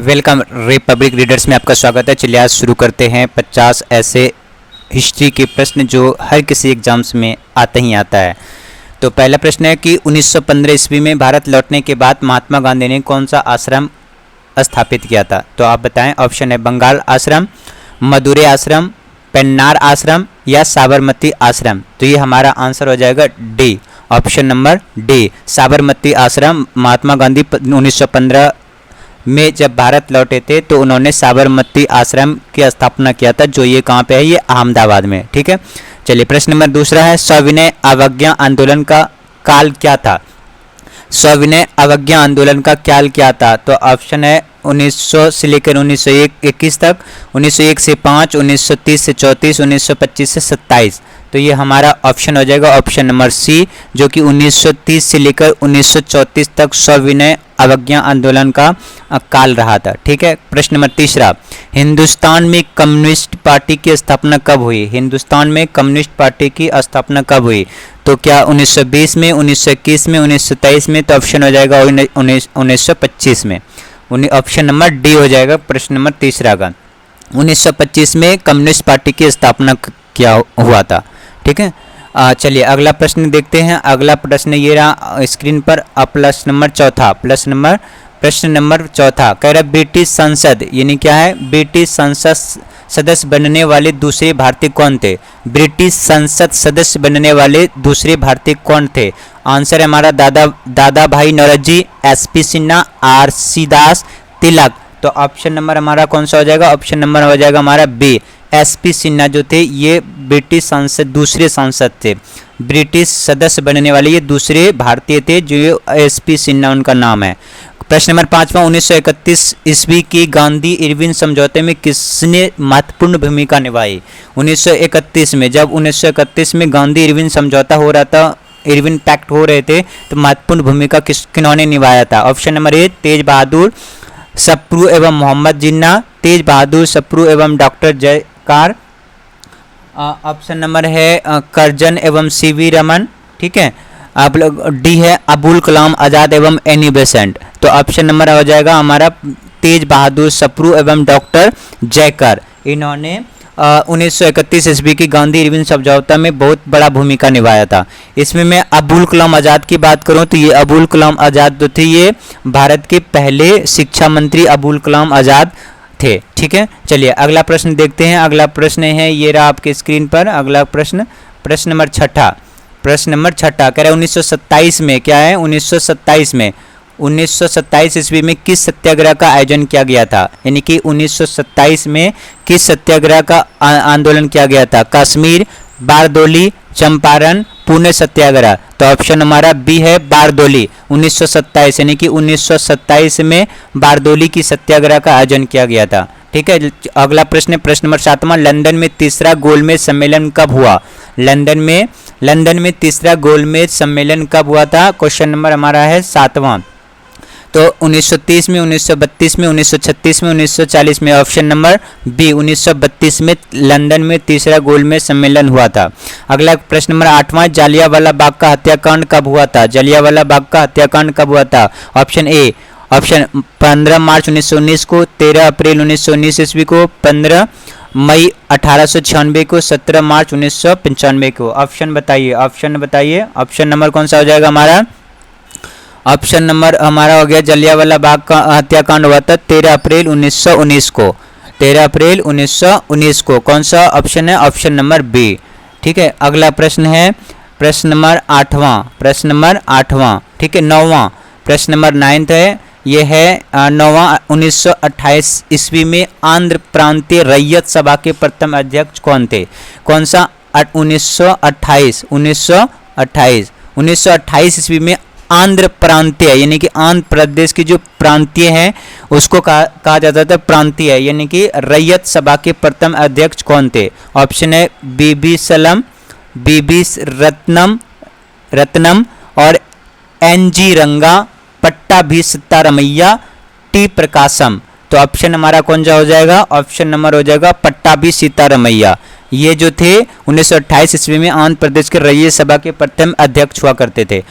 Welcome Republic readers में आपका स्वागत है। चलिए आज शुरू करते हैं 50 ऐसे हिस्ट्री के प्रश्न जो हर किसी एग्जाम्स में आते ही आता है। तो पहला प्रश्न है कि 1915 ईस्वी में भारत लौटने के बाद महात्मा गांधी ने कौन सा आश्रम स्थापित किया था? तो आप बताएं। ऑप्शन है बंगाल आश्रम, मदुरै आश्रम, पेन्नार आश्रम या साबरमती आश्रम। तो ये हमारा आंसर हो जाएगा D, option number D, Sabarmati आश्रम। महात्मा गांधी 1915 में जब भारत लौटे थे तो उन्होंने साबरमती आश्रम की स्थापना किया था, जो ये कहाँ पे है? ये अहमदाबाद में। ठीक है, चलिए प्रश्न नंबर दूसरा है सविनय अवज्ञा आंदोलन का काल क्या था? सविनय अवज्ञा आंदोलन का काल क्या था? तो ऑप्शन है 1900 से लेकर 1921 तक, 1901 से 5, 1930 से 34, 1925 से 27। तो ये हमारा ऑप्शन हो जाएगा ऑप्शन नंबर सी, जो कि 1930 से लेकर 1934 तक सविनय अवज्ञा आंदोलन का काल रहा था। ठीक है, प्रश्न नंबर तीसरा, हिंदुस्तान में कम्युनिस्ट पार्टी की स्थापना कब हुई? हिंदुस्तान में कम्युनिस्ट पार्टी की स्थापना कब हुई? तो क्या 1920 में, 1921 में, 1923 में? तो ऑप्शन हो जाएगा 1925 में। ऑप्शन नंबर डी हो जाएगा प्रश्न नंबर तीसरा का। 1925 में कम्युनिस्ट पार्टी की स्थापना क्या हुआ था। ठीक है, चलिए अगला प्रश्न देखते हैं। अगला प्रश्न ये रहा स्क्रीन पर, प्रश्न नंबर चौथा कह रहा ब्रिटिश संसद यानी क्या है? ब्रिटिश संसद सदस्य बनने वाले दूसरे भारतीय कौन थे? ब्रिटिश संसद सदस्य बनने वाले दूसरे भारतीय कौन थे? आंसर है हमारा दादा भाई नौरोजी, एसपी सिन्हा, आरसी दास, तिलक। तो ऑप्शन नंबर हमारा कौन सा हो जाएगा? ऑप्शन नंबर हो जाएगा हमारा बी, एसपी सिन्हा जो थे ये ब्रिटिश संसद दूसरे सांसद थे, ब्रिटिश सदस्य बनने वाले ये दूसरे भारतीय थे, जो एसपी सिन्हा उनका नाम है। प्रश्न नंबर 5वां, 1931 ईस्वी की गांधी इरविन समझौते में किसने महत्वपूर्ण भूमिका निभाई? 1931 में, जब 1931 में गांधी इरविन समझौता हो रहा था, इरविन पैक्ट हो रहे थे, तो महत्वपूर्ण भूमिका किन्होंने निभाया था? ऑप्शन नंबर ए, तेज बहादुर सप्रू एवं मोहम्मद जिन्ना, तेज बहादुर सप्रू एवं डॉक्टर जयकार। ऑप्शन नंबर है करजन एवं सीवी रमन। ठीक है, आप लोग डी है अबुल कलाम आज़ाद एवं एनी बेसेंट। तो ऑप्शन नंबर हो जाएगा हमारा तेज बहादुर सप्रू एवं डॉक्टर जयकर। इन्होंने 1931 ईस्वी की गांधी इरविन समझौता में बहुत बड़ा भूमिका निभाया था। इसमें मैं अबुल कलाम आज़ाद की बात करूं तो ये अबुल कलाम आज़ाद जो थे ये भारत के पहले शिक्षा मंत्री अबुल कलाम आज़ाद थे। ठीक है, चलिए अगला प्रश्न देखते हैं। अगला प्रश्न है ये रहा आपके स्क्रीन पर। अगला प्रश्न नंबर छठा कह रहा है 1927 में क्या है? 1927 ईस्वी में किस सत्याग्रह का आयोजन किया गया था? यानी कि 1927 में किस सत्याग्रह का आंदोलन किया गया था? कश्मीर, बारदोली, चंपारण, पुणे सत्याग्रह। तो ऑप्शन हमारा बी है बारदोली। 1927 यानी कि 1927 में बारदोली की सत्याग्रह का आयोजन किया गया था। ठीक है, अगला प्रश्न नंबर 7वां, लंदन में तीसरा गोलमेज सम्मेलन कब हुआ? लंदन में तीसरा गोलमेज सम्मेलन कब हुआ था? क्वेश्चन नंबर हमारा है 7वां। तो 1930 में, 1932 में, 1936 में, 1940 में। ऑप्शन नंबर बी 1932 में लंदन में तीसरा गोलमेज सम्मेलन हुआ था। अगला प्रश्न नंबर 8वां, जालियांवाला बाग का हत्याकांड कब हुआ था? जालियांवाला बाग का हत्याकांड कब हुआ था? ऑप्शन ए, ऑप्शन 15 मार्च 1919 को, 13 अप्रैल 1919 ईस्वी को, 15 मई 1896 को, 17 मार्च 1995 को। ऑप्शन बताइए। ऑप्शन नंबर कौन सा हो जाएगा हमारा? ऑप्शन नंबर हमारा हो गया जलियांवाला बाग का हत्याकांड हुआ था 13 अप्रैल 1919 को। 13 अप्रैल 1919 को। कौन सा ऑप्शन है? Option number B. ठीक है, अगला प्रश्न है प्रश्न नंबर 8वां। ठीक है, 9वां प्रश्न नंबर 9 है, ये है 9वां। 1928 ईस्वी में आंध्र प्रांतीय रैयत सभा के प्रथम अध्यक्ष कौन थे? कौन सा? 1928 ईस्वी में आंध्र प्रांतीय यानी कि आंध्र प्रदेश की जो प्रांतीय है उसको कहा जाता था प्रांतीय, यानी कि रैयत सभा के प्रथम अध्यक्ष कौन थे? ऑप्शन है बीबी रत्नम और एनजी रंगा, पट्टाभी सीतारमैया, टी प्रकाशम। तो ऑप्शन हमारा कौन सा हो जाएगा? ऑप्शन नंबर हो जाएगा पट्टाभी सीतारमैया। ये जो थे 1928 ईस्वी में आंध्र प्रदेश के रैयत सभा के प्रथम अध्यक्ष हुआ करते थे।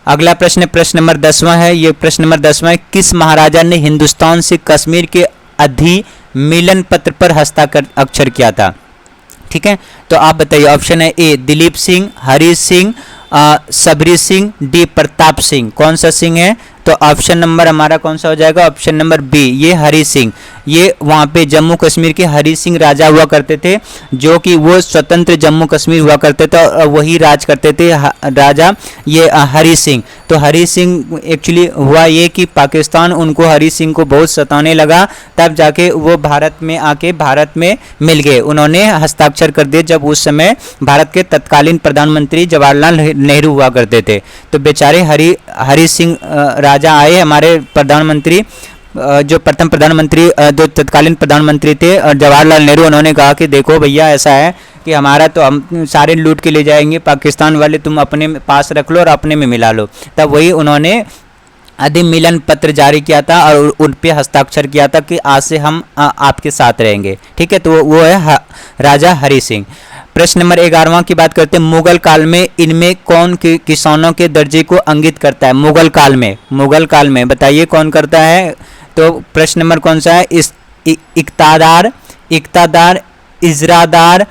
अगला प्रश्न प्रश्न नंबर 10वां है। ये प्रश्न नंबर 10वां है, किस महाराजा ने हिंदुस्तान से कश्मीर के अधिमिलन पत्र पर हस्ताक्षर किया था? ठीक है, तो आप बताइए। ऑप्शन है ए दिलीप सिंह, हरी सिंह, सबरी सिंह, डी प्रताप सिंह। कौन सा सिंह है? तो ऑप्शन नंबर हमारा कौन सा हो जाएगा? ऑप्शन नंबर बी, ये हरी सिंह। ये वहाँ पे जम्मू कश्मीर के हरी सिंह राजा हुआ करते थे, जो कि वो स्वतंत्र जम्मू कश्मीर हुआ करते थे और वही राज करते थे राजा ये हरी सिंह। तो हरी सिंह एक्चुअली हुआ ये कि पाकिस्तान उनको हरी सिंह को बहुत सताने लगा, तब जाके वो भारत में आके भारत में मिल गए। उन्होंने हस्ताक्षर कर दिए जब उस समय भारत के तत्कालीन प्रधानमंत्री जवाहरलाल नेहरू हुआ करते थे। तो बेचारे हरी सिंह राजा आए, हमारे प्रधानमंत्री जो प्रथम प्रधानमंत्री जो तत्कालीन प्रधानमंत्री थे जवाहरलाल नेहरू, उन्होंने कहा कि देखो भैया ऐसा है कि हमारा तो हम सारे लूट के ले जाएंगे, पाकिस्तान वाले तुम अपने पास रख लो और अपने में मिला लो। तब वही उन्होंने अधिमिलन पत्र जारी किया था और उन पे हस्ताक्षर किया था कि आज से हम आपके साथ रहेंगे। ठीक है, तो वो है राजा हरी सिंह। प्रश्न नंबर 11वां की बात करते हैं, मुगल काल में इनमें कौन किसानों के दर्जे को इंगित करता है? मुगल काल में बताइए कौन करता है? तो प्रश्न नंबर कौन सा है? इक्तादार, इजरादार,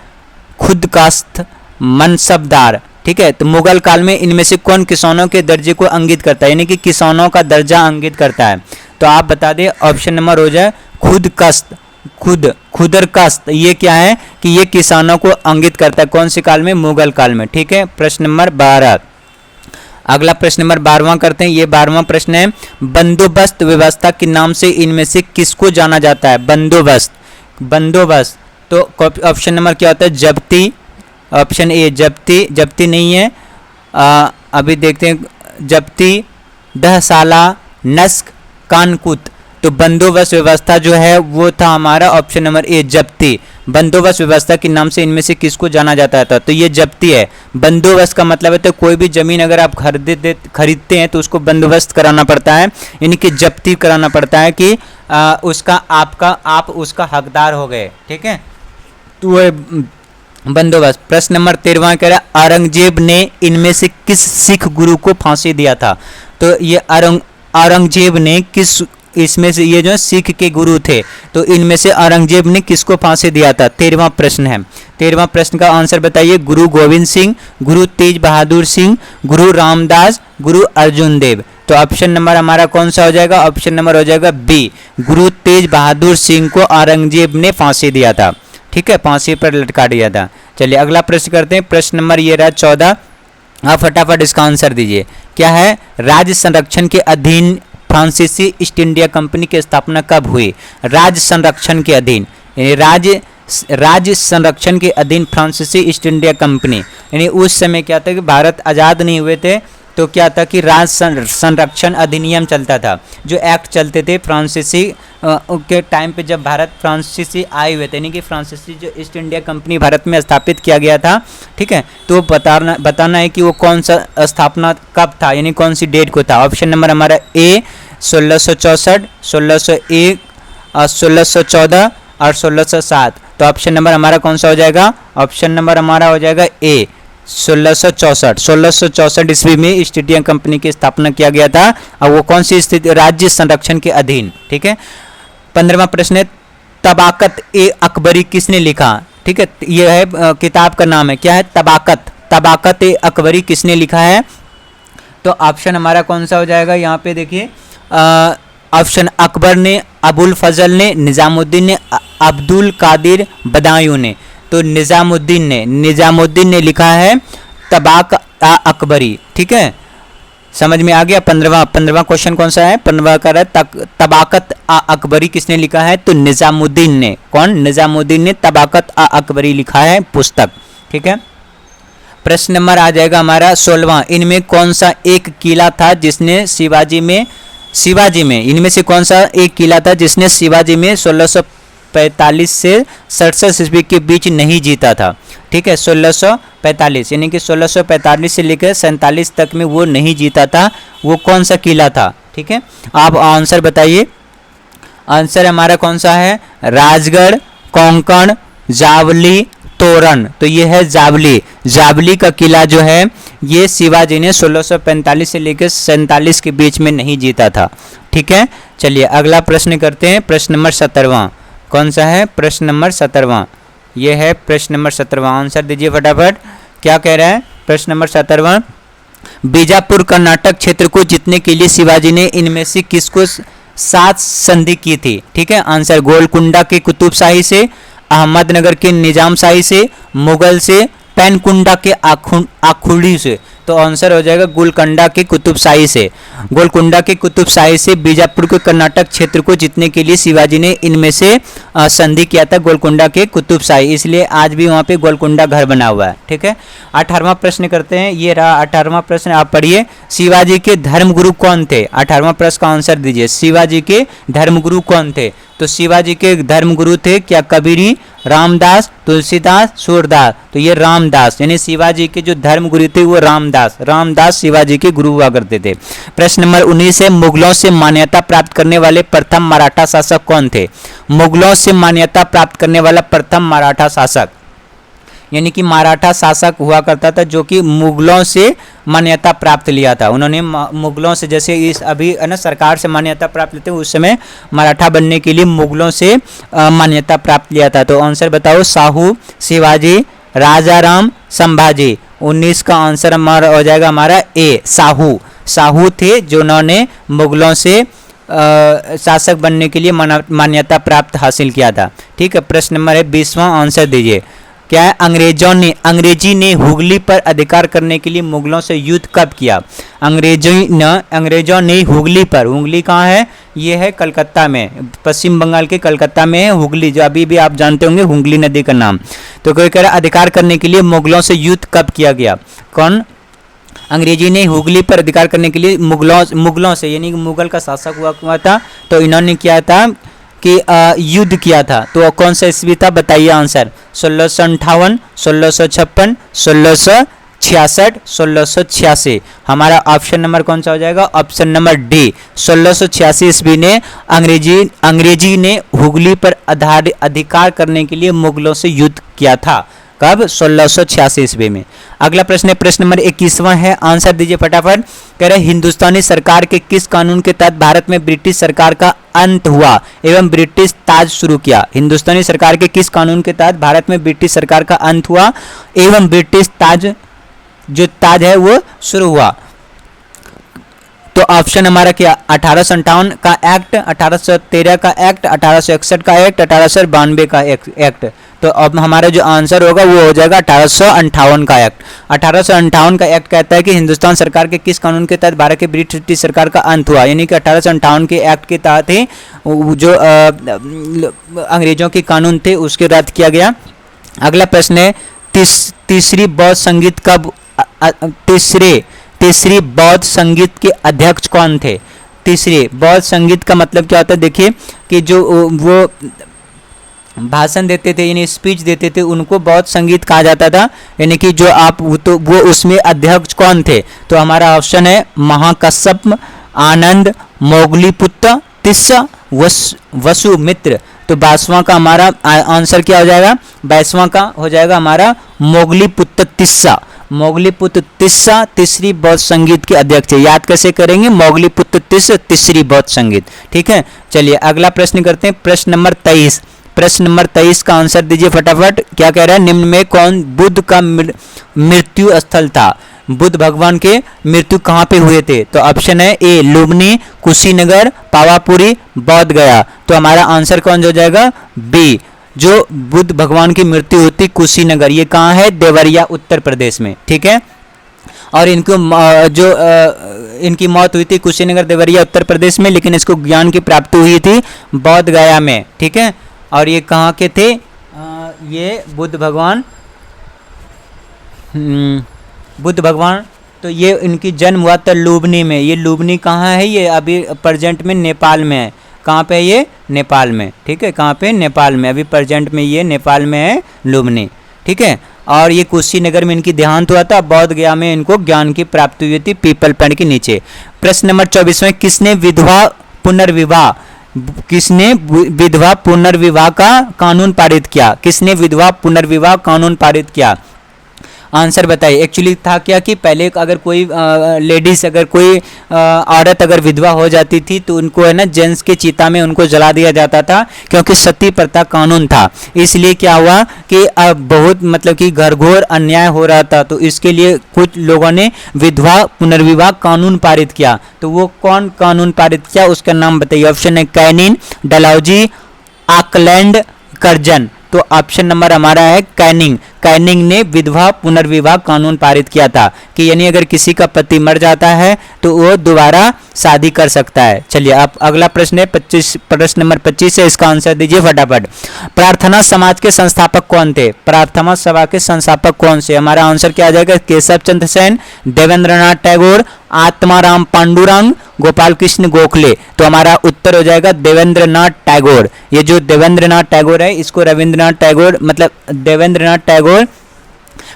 खुदकास्त, मनसबदार। ठीक है, तो मुगल काल में इनमें से कौन किसानों के दर्जे को इंगित करता है, यानी कि किसानों का दर्जा इंगित करता है? तो आप बता दें, ऑप्शन नंबर हो जाए खुदकास्त, खुदरकास्त। ये क्या है कि ये किसानों को इंगित करता है। कौन से काल में? मुगल काल में। ठीक है, प्रश्न नंबर 12। अगला प्रश्न नंबर 12वां करते हैं। ये 12वां प्रश्न है, बंदोबस्त व्यवस्था के नाम से इनमें से किसको जाना जाता है? बंदोबस्त। तो ऑप्शन नंबर क्या होता है? जब्ती। ऑप्शन ए जब्ती नहीं है, अभी देखते हैं। जब्ती, दहसाला, नस्क, कानकुत। तो बंदोबस्त व्यवस्था जो है वो था हमारा ऑप्शन नंबर ए जब्ती। बंदोबस्त व्यवस्था के नाम से इनमें से किसको जाना जाता था? तो ये जब्ती है। बंदोबस्त का मतलब है तो कोई भी जमीन अगर आप खरीदते हैं तो उसको बंदोबस्त कराना पड़ता है, यानी कि जब्ती कराना पड़ता है कि उसका आप उसका हकदार हो गए। ठीक है, तो वो बंदोबस्त। प्रश्न नंबर 13वां कह रहा है, औरंगजेब ने इनमें से किस सिख गुरु को फांसी दिया था? तो ये औरंगजेब ने किस, इसमें से ये जो सिख के गुरु थे, तो इनमें से औरंगजेब ने किसको फांसी दिया था? 13वां प्रश्न है। 13वां प्रश्न का आंसर बताइए। गुरु गोविंद सिंह, गुरु तेज बहादुर सिंह, गुरु रामदास, गुरु अर्जुन देव। तो ऑप्शन नंबर हमारा कौन सा हो जाएगा? ऑप्शन नंबर हो जाएगा बी, गुरु तेज बहादुर सिंह को औरंगजेब ने फांसी दिया था। ठीक है, फांसी पर लटका दिया था। चलिए अगला प्रश्न करते हैं। प्रश्न नंबर ये रहा 14। आप फटाफट इसका आंसर दीजिए। क्या है? राज्य संरक्षण के अधीन फ्रांसीसी ईस्ट इंडिया कंपनी की स्थापना कब हुई? राज्य संरक्षण के अधीन, राज्य संरक्षण के अधीन फ्रांसीसी ईस्ट इंडिया कंपनी, यानी उस समय क्या था कि भारत आज़ाद नहीं हुए थे, तो क्या था कि राज्य संरक्षण अधिनियम चलता था, जो एक्ट चलते थे फ्रांसीसी के टाइम पे जब भारत फ्रांसीसी आए हुए थे, यानी कि फ्रांसीसी जो ईस्ट इंडिया कंपनी भारत में स्थापित किया गया था। ठीक है, तो बताना है कि वो कौन सा स्थापना कब था, यानी कौन सी डेट को था। ऑप्शन नंबर हमारा ए 1664, 1601, 1614 और 1607। तो ऑप्शन नंबर हमारा कौन सा हो जाएगा? ऑप्शन नंबर हमारा हो जाएगा ए 1664 ईस्वी में ईस्ट इंडिया कंपनी की स्थापना किया गया था, और वो कौन सी स्थिति? राज्य संरक्षण के अधीन। ठीक है, 15वां प्रश्न है, तबाकत ए अकबरी किसने लिखा? ठीक है, यह है किताब का नाम है। क्या है? तबाकत ए अकबरी किसने लिखा है? तो ऑप्शन हमारा कौन सा हो जाएगा? यहाँ पे देखिए, ऑप्शन अकबर ने, अबुल फजल ने, निजामुद्दीन ने, अब्दुल कादिर बदायूं ने। तो निजामुद्दीन ने लिखा है तबाक अकबरी। ठीक है, समझ में आ गया। 15वां क्वेश्चन कौन सा है? 15वां का है तबाकत अकबरी किसने लिखा है? तो निजामुद्दीन ने। कौन? निजामुद्दीन ने तबाकत अकबरी लिखा है पुस्तक। ठीक है, प्रश्न नंबर आ जाएगा हमारा 16वां। इनमें कौन सा एक किला था जिसने शिवाजी में इनमें से कौन सा एक किला था जिसने शिवाजी में 1645 से 67 ईस्वी के बीच नहीं जीता था? ठीक है, 1645, यानी कि 1645 से लेकर 47 तक में वो नहीं जीता था। वो कौन सा किला था? ठीक है, आप आंसर बताइए। आंसर हमारा कौन सा है? राजगढ़, कोंकण, जावली, तोरण, तो ये है जावली। जावली का किला जो है ये शिवाजी ने 1645 से लेकर 47 के बीच में नहीं जीता था। ठीक है, चलिए अगला प्रश्न करते हैं। प्रश्न नंबर 17वां कौन सा है? प्रश्न नंबर 17वां ये है। प्रश्न नंबर 17वां आंसर दीजिए फटाफट। क्या कह रहा है प्रश्न नंबर 17वां? बीजापुर कर्नाटक क्षेत्र को जीतने के लिए शिवाजी ने इनमें से किसको साथ संधि की थी? ठीक है, आंसर गोलकुंडा के कुतुब शाही से, अहमदनगर के निजाम शाही से, मुगल से, पैनकुंडा के आखुड़ी से। तो आंसर हो जाएगा गोलकुंडा के कुतुब शाही से। गोलकुंडा के कुतुब शाही से बीजापुर के कर्नाटक क्षेत्र को जीतने के लिए शिवाजी ने इनमें से संधि किया था, गोलकुंडा के कुतुब शाही, इसलिए आज भी वहाँ पे गोलकुंडा घर बना हुआ है। ठीक है, 18वां प्रश्न करते हैं। ये रहा 18वां प्रश्न, आप पढ़िए। शिवाजी के धर्मगुरु कौन थे? 18वां प्रश्न का आंसर दीजिए। शिवाजी के धर्मगुरु कौन थे? तो शिवाजी के धर्मगुरु थे क्या कबीरी, रामदास, तुलसीदास, सूरदास? तो ये रामदास, यानी शिवाजी के जो धर्मगुरु थे वो रामदास शिवाजी के गुरु हुआ करते थे। प्रश्न नंबर 19 है। मुगलों से मान्यता प्राप्त करने वाले प्रथम मराठा शासक कौन थे? मुगलों से मान्यता प्राप्त करने वाला प्रथम मराठा शासक, यानी कि मराठा शासक हुआ करता था जो कि मुगलों से मान्यता प्राप्त लिया था। उन्होंने मुगलों से, जैसे इस अभी है ना सरकार से मान्यता प्राप्त लेते हैं, उस समय मराठा बनने के लिए मुगलों से मान्यता प्राप्त लिया था। तो आंसर बताओ। साहू, शिवाजी, राजाराम, संभाजी। 19 का आंसर हमारा हो जाएगा हमारा ए, साहू। साहू थे जिन्होंने मुगलों से शासक बनने के लिए मान्यता प्राप्त हासिल किया था। ठीक है, प्रश्न नंबर है 20वां, आंसर दीजिए। क्या है? अंग्रेजी ने हुगली पर अधिकार करने के लिए मुगलों से युद्ध कब किया? अंग्रेजों ने हुगली पर, हुगली कहाँ है? ये है कलकत्ता में, पश्चिम बंगाल के कलकत्ता में है हुगली, जो अभी भी आप जानते होंगे हुगली नदी का नाम। तो कोई कह रहा है अधिकार करने के लिए मुगलों से युद्ध कब किया गया? कौन? अंग्रेजी ने हुगली पर अधिकार करने के लिए मुगलों से, यानी मुगल का शासक हुआ था, तो इन्होंने किया था कि युद्ध किया था। तो कौन सा ईस्वी था बताइए आंसर। 1658, 1656, 1666, 1686। हमारा ऑप्शन नंबर कौन सा हो जाएगा? ऑप्शन नंबर डी, 1686 ईस्वी ने अंग्रेजी ने हुगली पर अधिकार करने के लिए मुगलों से युद्ध किया था। कब? 1686 ईस्वी में। अगला प्रश्न है, प्रश्न नंबर 21वां है, आंसर दीजिए फटाफट। कह रहे हिंदुस्तानी सरकार के किस कानून के तहत भारत में ब्रिटिश सरकार का अंत हुआ एवं ब्रिटिश ताज शुरू किया? हिंदुस्तानी सरकार के किस कानून के तहत भारत में ब्रिटिश सरकार का अंत हुआ एवं ब्रिटिश ताज, जो ताज है वो शुरू हुआ? तो ऑप्शन हमारा क्या? 1858 का एक्ट, 1813 का एक्ट, 1861 का एक्ट, 1892 का एक्ट। तो अब हमारा जो आंसर होगा वो हो जाएगा 1858 का एक्ट। 1858 का एक्ट कहता है कि हिंदुस्तान सरकार के किस कानून के तहत भारत के ब्रिटिश सरकार का अंत हुआ, यानी कि 1858 के एक्ट के तहत ही जो अंग्रेजों के कानून थे उसके रद्द किया गया। अगला प्रश्न है, तीसरी बौद्ध संगीत कब तीसरी बौद्ध संगीत के अध्यक्ष कौन थे? तीसरे बौद्ध संगीत का मतलब क्या होता है? देखिए कि जो वो भाषण देते थे यानी स्पीच देते थे उनको बौद्ध संगीत कहा जाता था, यानी कि जो आप वो उसमें अध्यक्ष कौन थे? तो हमारा ऑप्शन है महाकश्यप, आनंद, मोगलीपुत्र, तिस्सा, वसुमित्र। तो 22वां का हमारा आंसर क्या हो जाएगा? 22वां का हो जाएगा हमारा मोगलीपुत्र तिस्सा। मोगलीपुत्र तिस्सा तीसरी बौद्ध संगीत के अध्यक्ष थे। याद कैसे करेंगे? मोगलीपुत्र तिस्सा तीसरी बौद्ध संगीत। ठीक है, चलिए अगला प्रश्न करते हैं। प्रश्न नंबर 23। प्रश्न नंबर 23 का आंसर दीजिए फटाफट। क्या कह रहा है? निम्न में कौन बुद्ध का मृत्यु स्थल था? बुद्ध भगवान के मृत्यु कहाँ पे हुए थे? तो ऑप्शन है ए लुम्बिनी, कुशीनगर, पावापुरी, बोध गया। तो हमारा आंसर कौन हो जाएगा? बी, जो बुद्ध भगवान की मृत्यु होती कुशीनगर। ये कहाँ है? देवरिया उत्तर प्रदेश में। ठीक है, और इनको इनकी मौत हुई थी कुशीनगर देवरिया उत्तर प्रदेश में, लेकिन इसको ज्ञान की प्राप्ति हुई थी बोध गया में। ठीक है, और ये कहाँ के थे? ये बुद्ध भगवान तो ये इनकी जन्म हुआ था लुम्बिनी में। ये लुम्बिनी कहाँ है? ये अभी प्रेजेंट में नेपाल में है। कहाँ पे? ये नेपाल में। ठीक है, कहाँ पे? नेपाल में। अभी प्रेजेंट में ये नेपाल में है लुम्बिनी। ठीक है, और ये कुशीनगर में इनकी देहांत हुआ था, बोध गया में इनको ज्ञान की प्राप्ति हुई थी पीपल पेड़ के नीचे। प्रश्न नंबर 24 में, किसने विधवा पुनर्विवाह किसने विधवा पुनर्विवाह का कानून पारित किया? किसने विधवा पुनर्विवाह कानून पारित किया? आंसर बताइए। एक्चुअली था क्या कि पहले अगर कोई लेडीज, अगर कोई औरत अगर विधवा हो जाती थी तो उनको है ना जेंट्स के चिता में उनको जला दिया जाता था, क्योंकि सती प्रथा कानून था। इसलिए क्या हुआ कि अब बहुत मतलब कि घरघोर अन्याय हो रहा था, तो इसके लिए कुछ लोगों ने विधवा पुनर्विवाह कानून पारित किया। तो वो कौन कानून पारित किया, उसका नाम बताइए। ऑप्शन है कैनिन, डलहौजी, आकलैंड, कर्जन। तो ऑप्शन नंबर हमारा है कैनिंग। कैनिंग ने विधवा पुनर्विवाह कानून पारित किया था कि यानी अगर किसी का पति मर जाता है तो वो दोबारा शादी कर सकता है। चलिए अब अगला प्रश्न है 25, प्रश्न नंबर 25 है, इसका आंसर दीजिए फटाफट। प्रार्थना समाज के संस्थापक कौन थे? प्रार्थना सभा के संस्थापक कौन से? हमारा आंसर क्या आ जाएगा? केशव चंद्र सेन, देवेंद्रनाथ टैगोर, आत्माराम पांडुरंग, गोपाल कृष्ण गोखले। तो हमारा उत्तर हो जाएगा देवेंद्रनाथ टैगोर। ये जो देवेंद्रनाथ टैगोर है, इसको रविंद्रनाथ टैगोर मतलब देवेंद्रनाथ टैगोर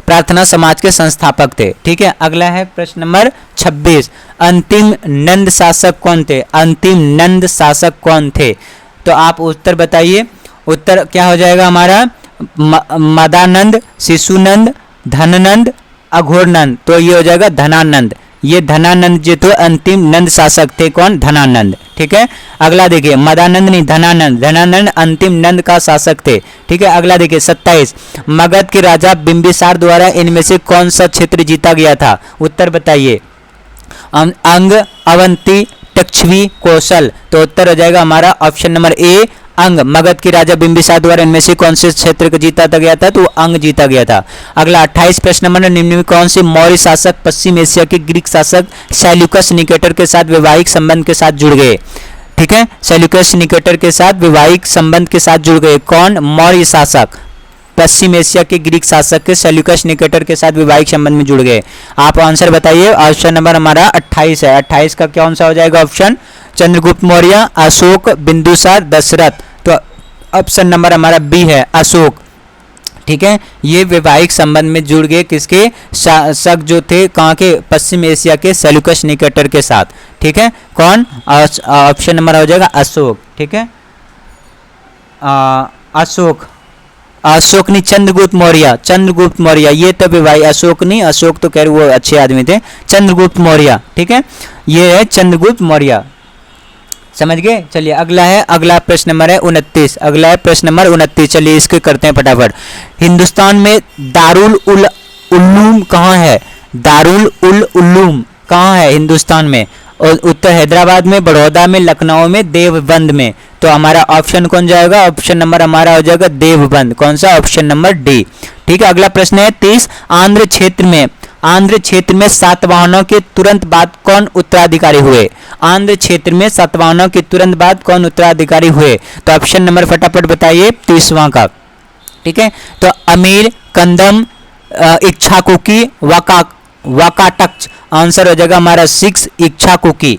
प्रार्थना समाज के संस्थापक थे। ठीक है, अगला है प्रश्न नंबर 26। अंतिम नंद शासक कौन थे? अंतिम नंद शासक कौन थे? तो आप उत्तर बताइए। उत्तर क्या हो जाएगा हमारा? मदानंद, शिशुनंद, धननंद, अघोरनंद। तो ये हो जाएगा धनानंद। ये धनानंद जो तो अंतिम नंद शासक थे। कौन? धनानंद। ठीक है, अगला देखिए, मदानंद नहीं, धनानंद। धनानंद अंतिम नंद का शासक थे। ठीक है, अगला देखिए 27। मगध के राजा बिंबिसार द्वारा इनमें से कौन सा क्षेत्र जीता गया था? उत्तर बताइए। अंग, अवंती, टक्षवी, कौशल। तो उत्तर हो जाएगा हमारा ऑप्शन नंबर ए, अंग। मगध के राजा बिंबिसार द्वारा इनमें से कौन से क्षेत्र को जीता गया था? तो अंग जीता गया था। अगला 28 प्रश्न नंबर, निम्न में कौन से मौर्य शासक पश्चिम एशिया के ग्रीक शासक सेल्यूकस निकेटर के साथ वैवाहिक संबंध के साथ जुड़ गए? ठीक है, सेल्यूकस निकेटर के साथ वैवाहिक संबंध के साथ जुड़ गए। कौन? मौर्य शासक पश्चिम एशिया के ग्रीक शासक के सेल्यूकस निकेटर के साथ वैवाहिक संबंध में जुड़ गए। आप आंसर बताइए। ऑप्शन नंबर हमारा 28 है। 28 का कौन सा हो जाएगा ऑप्शन? चंद्रगुप्त मौर्य, अशोक, बिंदुसार, दशरथ। तो ऑप्शन नंबर हमारा बी है, अशोक। ठीक है, ये वैवाहिक संबंध में जुड़ गए किसके? शासक जो थे कहाँ के? पश्चिम एशिया के सेल्यूकस निकेटर के साथ। ठीक है, कौन? ऑप्शन नंबर हो जाएगा अशोक। ठीक है, अशोक, अशोक नहीं, चंद्रगुप्त मौर्य। चंद्रगुप्त मौर्य ये तो भाई, अशोक नहीं, अशोक तो खैर वो अच्छे आदमी थे। चंद्रगुप्त मौर्य। ठीक है, ये है चंद्रगुप्त मौर्य। समझ गए? चलिए अगला है, अगला प्रश्न नंबर है 29। अगला है प्रश्न नंबर 29। चलिए इसके करते हैं फटाफट। हिंदुस्तान में दारुल उल उल्लूम कहाँ है? दारुल उल उल्लूम कहाँ है हिंदुस्तान में? और उत्तर हैदराबाद में, बड़ौदा में, लखनऊ में, देवबंद में। तो हमारा ऑप्शन कौन जाएगा? ऑप्शन नंबर हमारा हो जाएगा देवबंद। कौन सा? Option number D. ठीक है, अगला प्रश्न है 30। आंध्र क्षेत्र में सातवाहनों के तुरंत बाद कौन उत्तराधिकारी हुए? आंध्र क्षेत्र में सातवाहनों के तुरंत बाद कौन उत्तराधिकारी हुए? तो ऑप्शन नंबर फटाफट बताइए 30वां का। ठीक है, तो अमीर, कंदम, इक्ष्वाकुकी, वाकाटक। आंसर हो जाएगा हमारा 6, इक्ष्वाकुकी।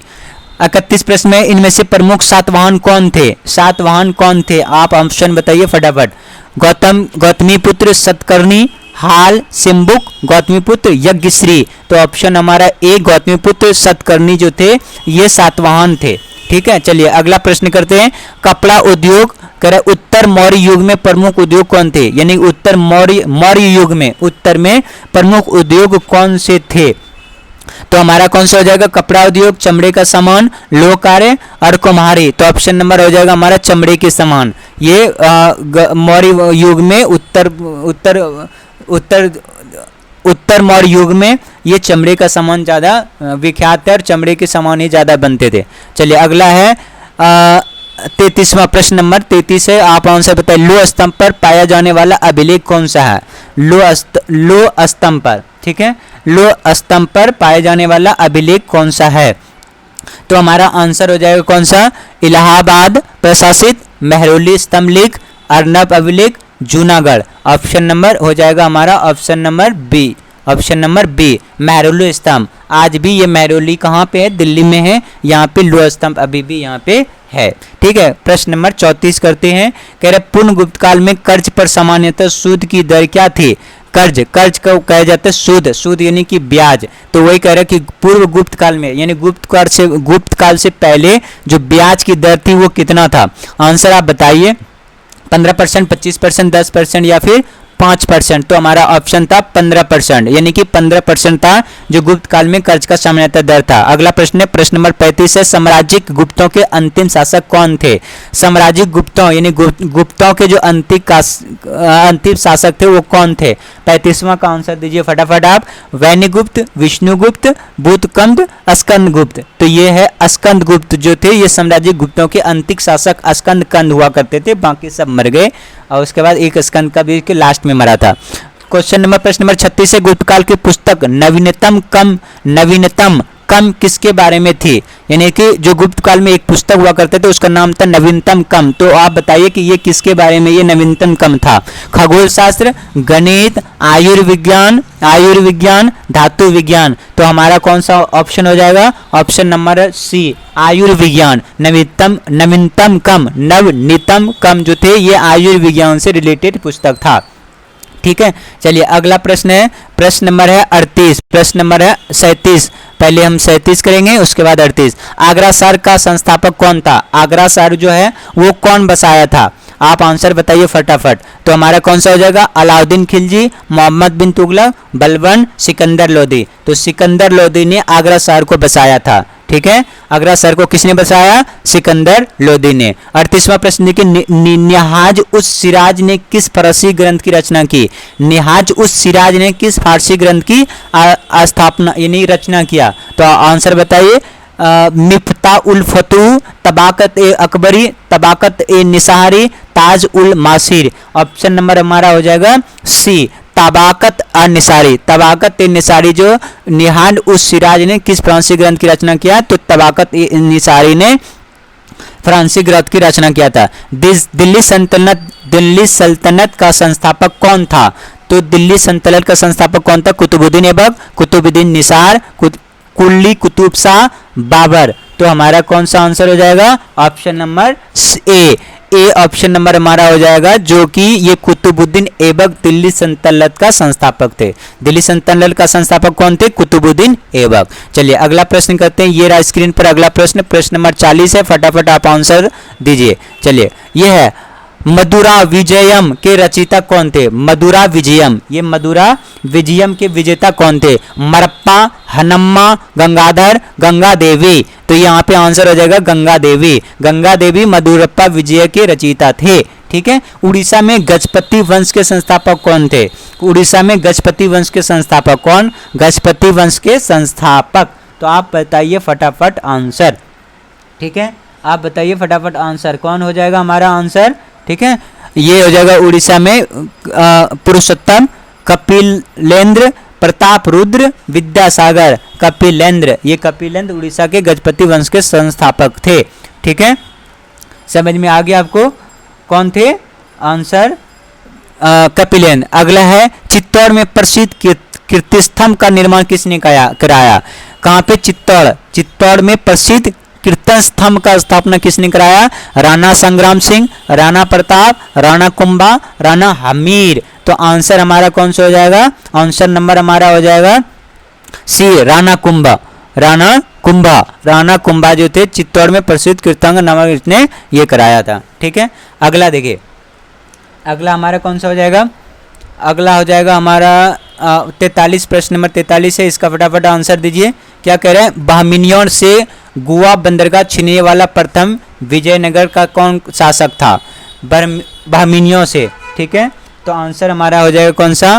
31 प्रश्न में इनमें से प्रमुख सातवाहन कौन थे? सातवाहन कौन थे? आप ऑप्शन बताइए फटाफट। गौतमीपुत्र सतकर्णी, हाल, सिम्बुक, गौतमीपुत्र, यज्ञश्री। तो ऑप्शन हमारा ए, गौतमीपुत्र सतकर्णी जो थे ये सातवाहन थे। ठीक है, चलिए अगला प्रश्न करते हैं। कपड़ा उद्योग कह रहे उत्तर मौर्य युग में प्रमुख उद्योग कौन थे? यानी उत्तर मौर्य युग में उत्तर में प्रमुख उद्योग कौन से थे? तो हमारा कौन सा हो जाएगा? कपड़ा उद्योग, चमड़े का सामान, लोह कार्य और कुम्हारी। तो ऑप्शन नंबर हो जाएगा हमारा चमड़े के सामान। ये मौर्य युग में उत्तर मौर्य युग में ये चमड़े का सामान ज़्यादा विख्यात है और चमड़े के सामान ही ज़्यादा बनते थे। चलिए अगला है 33वां प्रश्न नंबर 33 है। आप आंसर बताइए। लो स्तंभ पर पाया जाने वाला अभिलेख कौन सा है? लो स्तंभ पर। ठीक है, लो स्तंभ पर पाए जाने वाला अभिलेख कौन सा है? तो हमारा आंसर हो जाएगा कौन सा? इलाहाबाद प्रशासित मेहरौली स्तंभ लेख, अर्नब अभिलेख, जूनागढ़। ऑप्शन नंबर हो जाएगा हमारा option number B. Option number B, Mehrauli स्तंभ। आज भी ये मेहरौली कहाँ पे है? दिल्ली में है। यहाँ पे लो स्तंभ अभी भी यहाँ पे है। ठीक है, प्रश्न नंबर 34 करते हैं। कह रहे पूर्ण गुप्त काल में कर्ज पर सामान्यतः सूद की दर क्या थी? कर्ज, कर्ज को कहा जाता है सूद, सूद यानी कि ब्याज। तो वही कह रहा है कि पूर्व गुप्त काल में यानी गुप्त काल से पहले जो ब्याज की दर थी वो कितना था? आंसर आप बताइए। 15%, 25%, 10% या फिर 5%। तो हमारा ऑप्शन था 15%, यानी कि 15% था जो गुप्त काल में कर्ज का सामान्यतः दर था। अगला प्रश्न है, प्रश्न नंबर 35 है, साम्राज्यिक गुप्तों के अंतिम शासक कौन थे? साम्राज्यिक गुप्तों यानी गुप्तों के जो अंतिम शासक थे वो कौन थे? 35वां का आंसर दीजिए फटाफट आप। वैन्यगुप्त, विष्णुगुप्त, बुधकंद, स्कंदगुप्त। तो ये है स्कंदगुप्त जो थे, ये साम्राज्यिक गुप्तों के अंतिम शासक स्कंदकंद हुआ करते थे, बाकी सब मर गए और उसके बाद एक स्कंद का भी लास्ट में मरा था। प्रश्न नंबर 36 है, गुप्त काल की पुस्तक नवीनतम कम किसके बारे में थी? यानी कि जो गुप्त काल में एक पुस्तक हुआ करते थे उसका नाम था नवीनतम कम। तो आप बताइए कि ये किसके बारे में ये नवीनतम कम था? खगोल शास्त्र, गणित, आयुर्विज्ञान, धातु विज्ञान। तो हमारा कौन सा ऑप्शन हो जाएगा? ऑप्शन नंबर सी, आयुर्विज्ञान। नवीनतम कम जो थे ये आयुर्विज्ञान से रिलेटेड पुस्तक था। ठीक है, चलिए अगला प्रश्न है, प्रश्न नंबर है 38, प्रश्न नंबर है 37। पहले हम 37 करेंगे उसके बाद 38। आगरा शहर का संस्थापक कौन था? आगरा शहर जो है वो कौन बसाया था? आप आंसर बताइए फटाफट। तो हमारा कौन सा हो जाएगा? अलाउद्दीन खिलजी, मोहम्मद बिन तुगलक, बलबन, सिकंदर लोदी। तो सिकंदर लोदी ने आगरा शहर को बसाया था। ठीक है, आगरा शहर को किसने बसाया? सिकंदर लोदी ने। 38वां प्रश्न देखिए, निहाज उस सिराज ने किस फारसी ग्रंथ की रचना की? निहाज उस सिराज ने किस फारसी ग्रंथ की स्थापना यानी रचना किया? तो आंसर बताइए। मिफ्ता उल फतू, तबाकत ए अकबरी, तबाकत ए निसारी, ताज उल मासिर। ऑप्शन नंबर हमारा हो जाएगा सी, तबाकत निसारी। तबाकत ए निसारी जो निहाज उस सिराज ने किस फ्रांसी ग्रंथ की रचना किया? तो तबाकत ए निसारी ने फ्रांसी ग्रंथ की रचना किया था। दिल्ली सल्तनत का संस्थापक कौन था? तो दिल्ली सल्तनत का संस्थापक कौन था? कुतुबुद्दीन ऐबक, कुतुबुद्दीन निसार, कुली कुतुब शाह, बाबर। तो हमारा कौन सा आंसर हो जाएगा? Option number A option number हमारा हो जाएगा, जो कि ये कुतुबुद्दीन ऐबक दिल्ली सल्तनत का संस्थापक थे। दिल्ली सल्तनत का संस्थापक कौन थे? कुतुबुद्दीन ऐबक। चलिए अगला प्रश्न करते हैं, ये रहा स्क्रीन पर अगला प्रश्न, प्रश्न नंबर 40 है, फटाफट आप आंसर दीजिए। चलिए ये है, मदुरा विजयम के रचयिता कौन थे? मदुरा विजयम, ये मदुरा विजयम के विजेता कौन थे? मरप्पा, हनम्मा, गंगाधर, गंगा देवी। तो यहाँ पे आंसर हो जाएगा गंगा देवी। गंगा देवी मदुरप्पा विजय के रचयिता थे। ठीक है, उड़ीसा में गजपति वंश के संस्थापक कौन थे? उड़ीसा में गजपति वंश के संस्थापक कौन? गजपति वंश के संस्थापक। तो आप बताइए फटाफट आंसर। ठीक है, आप बताइए फटाफट आंसर, कौन हो जाएगा हमारा आंसर? ठीक है, ये हो जाएगा उड़ीसा में पुरुषोत्तम, कपिलेंद्र, प्रताप रुद्र, विद्यासागर, कपिलेंद्र। ये कपिलेंद्र उड़ीसा के गजपति वंश के संस्थापक थे। ठीक है, समझ में आ गया आपको कौन थे? आंसर कपिलेंद्र। अगला है, चित्तौड़ में प्रसिद्ध कीर्तिस्तंभ का निर्माण किसने कराया? कहाँ पे? चित्तौड़ में प्रसिद्ध कीर्तन स्तंभ का स्थापना किसने कराया? राणा संग्राम सिंह, राणा प्रताप, राणा कुंभा, राणा हमीर। तो आंसर हमारा कौन सा हो जाएगा? आंसर नंबर हमारा हो जाएगा सी, राणा कुंभा। राणा कुंभा जो थे चित्तौड़ में प्रसिद्ध कीर्तन नामक इसने ये कराया था। ठीक है, अगला देखिए, अगला हमारा कौन सा हो जाएगा? अगला हो जाएगा हमारा 43, प्रश्न नंबर 43 है, इसका फटाफट आंसर दीजिए। क्या कह रहे हैं? बहमिनियों से गोवा बंदरगाह छीनने वाला प्रथम विजयनगर का कौन शासक था? बहमिनियों से। ठीक है, तो आंसर हमारा हो जाएगा कौन सा?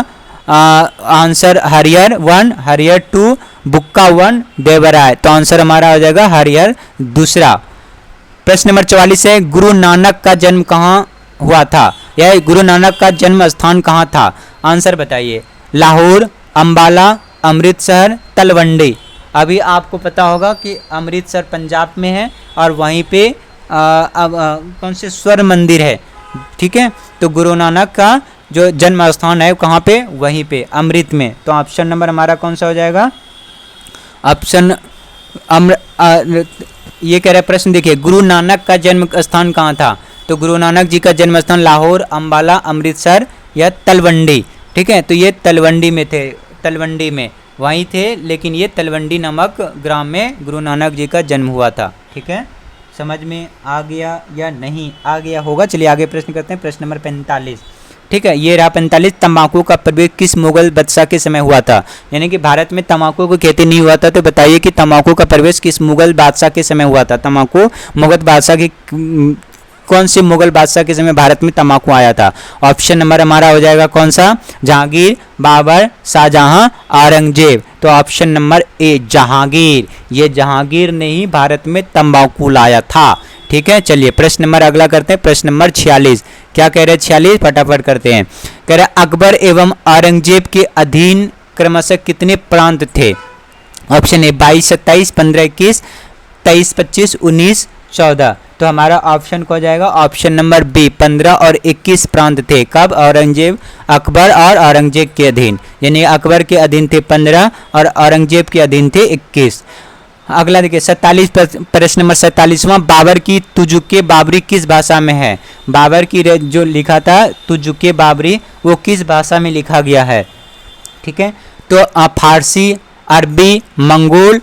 आंसर हरिहर 1, हरिहर 2, बुक्का 1, देवराय। तो आंसर हमारा हो जाएगा हरिहर दूसरा। प्रश्न नंबर 44 है, गुरु नानक का जन्म कहाँ हुआ था? यह गुरु नानक का जन्म स्थान कहाँ था? आंसर बताइए। लाहौर, अंबाला, अमृतसर, तलवंडी। अभी आपको पता होगा कि अमृतसर पंजाब में है और वहीं पे कौन से स्वर्ण मंदिर है। ठीक है, तो गुरु नानक का जो जन्म स्थान है कहाँ पे? वहीं पे अमृत में। तो ऑप्शन नंबर हमारा कौन सा हो जाएगा? ऑप्शन ये कह रहे प्रश्न देखिए, गुरु नानक का जन्म स्थान कहाँ था? तो गुरु नानक जी का जन्म स्थान लाहौर, अंबाला, अमृतसर या तलवंडी। ठीक है, तो ये तलवंडी में थे, तलवंडी में वहीं थे, लेकिन ये तलवंडी नामक ग्राम में गुरु नानक जी का जन्म हुआ था। ठीक है, समझ में आ गया या नहीं आ गया होगा। चलिए आगे प्रश्न करते हैं, प्रश्न नंबर 45। ठीक है, ये रहा 45। तंबाकू का प्रवेश किस मुगल बादशाह के समय हुआ था? यानी कि भारत में तंबाकू की खेती नहीं हुआ था, तो बताइए कि तंबाकू का प्रवेश किस मुगल बादशाह के समय हुआ था? तंबाकू मुगल बादशाह की कौन से मुगल बादशाह के समय भारत में तंबाकू आया था? ऑप्शन नंबर हमारा हो जाएगा कौन सा? जहांगीर, बाबर, शाहजहां, औरंगजेब। तो ऑप्शन नंबर ए जहांगीर, ये जहांगीर ने ही भारत में तंबाकू लाया था। ठीक है, चलिए प्रश्न नंबर अगला करते हैं, प्रश्न नंबर 46। क्या कह रहे हैं? 46 फटाफट करते हैं। कह रहे अकबर एवं औरंगजेब के अधीन क्रमशः कितने प्रांत थे? Option A 22, 27, 15, 21, 23, 25, 19, 14। तो हमारा ऑप्शन को हो जाएगा ऑप्शन नंबर बी 15 और 21 प्रांत थे। कब? औरंगजेब, अकबर और औरंगजेब के अधीन, यानी अकबर के अधीन थे 15 और औरंगजेब के अधीन थे 21। अगला देखिए 47, प्रश्न नंबर 47वां। बाबर की तुजुके बाबरी किस भाषा में है? बाबर की जो लिखा था तुजुके बाबरी, वो किस भाषा में लिखा गया है? ठीक है, तो फारसी, अरबी, मंगोल,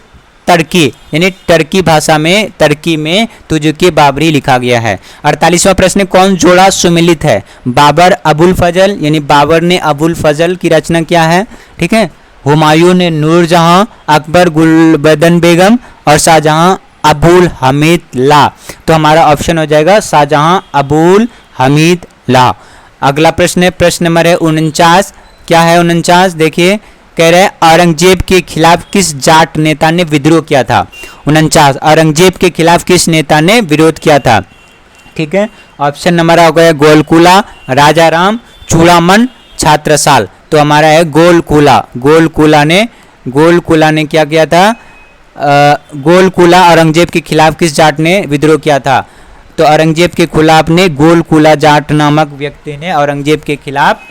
टर्की, यानी टर्की भाषा में, टर्की में तुजुके बाबरी लिखा गया है। 48वां प्रश्न, कौन जोड़ा सुमिलित है? बाबर, अबुल फजल, यानी बाबर ने अबुल फजल की रचना किया है। ठीक है, हुमायूं ने नूरजहां, अकबर गुलबदन बेगम और शाहजहां अबुल हमीद ला। तो हमारा ऑप्शन हो जाएगा शाहजहां अबुल हमीद ला। अगला प्रश्न है, प्रश्न नंबर है 49। क्या है 49? देखिए, कह रहे हैं औरंगजेब के खिलाफ किस जाट नेता ने विद्रोह किया था? 49, औरंगजेब के खिलाफ किस नेता ने विरोध किया था? ठीक है, ऑप्शन नंबर हो गया गोलकुला, राजाराम, चूड़ामन, छात्रसाल। तो हमारा है गोलकुला। गोलकुला ने क्या किया था? गोलकुला औरंगजेब के खिलाफ किस जाट ने विद्रोह किया था? तो औरंगजेब के खिलाफ ने गोलकुला जाट नामक व्यक्ति ने औरंगजेब के खिलाफ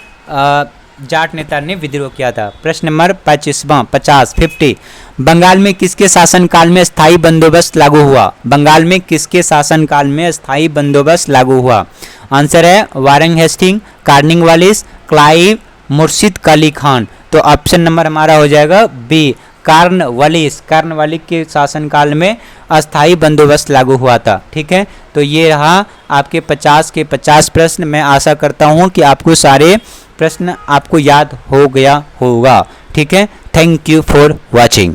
जाट नेता ने विद्रोह किया था। प्रश्न नंबर 50। बंगाल में किसके शासनकाल में स्थायी बंदोबस्त लागू हुआ? बंगाल में किसके शासनकाल में स्थायी बंदोबस्त लागू हुआ? आंसर है वारेन हेस्टिंग, कार्निंगवालिस, क्लाइव, मुर्शिद अली खान। तो ऑप्शन नंबर हमारा हो जाएगा बी कार्नवालिस। कार्नवालिस के शासनकाल में अस्थायी बंदोबस्त लागू हुआ था। ठीक है, तो ये रहा आपके 50 के 50 प्रश्न। मैं आशा करता हूँ कि आपको सारे प्रश्न आपको याद हो गया होगा। ठीक है, थैंक यू फॉर वॉचिंग।